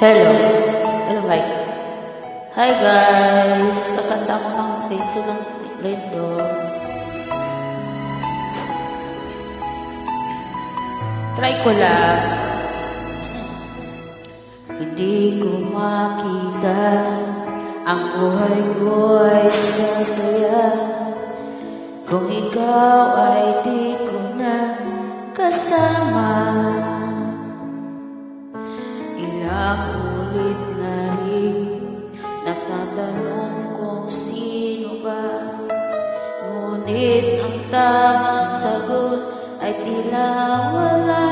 Hello. Hello, Mike. Hi, guys. Kakanta ko ng teacher ng Lindo. Try ko lang. Hindi ko makita ang buhay ko ay sasaya kung ikaw ay di ko na kasama. Ilang ulit na rin nagtatanong kung sino ba, ngunit ang tamang sagot ay tila wala.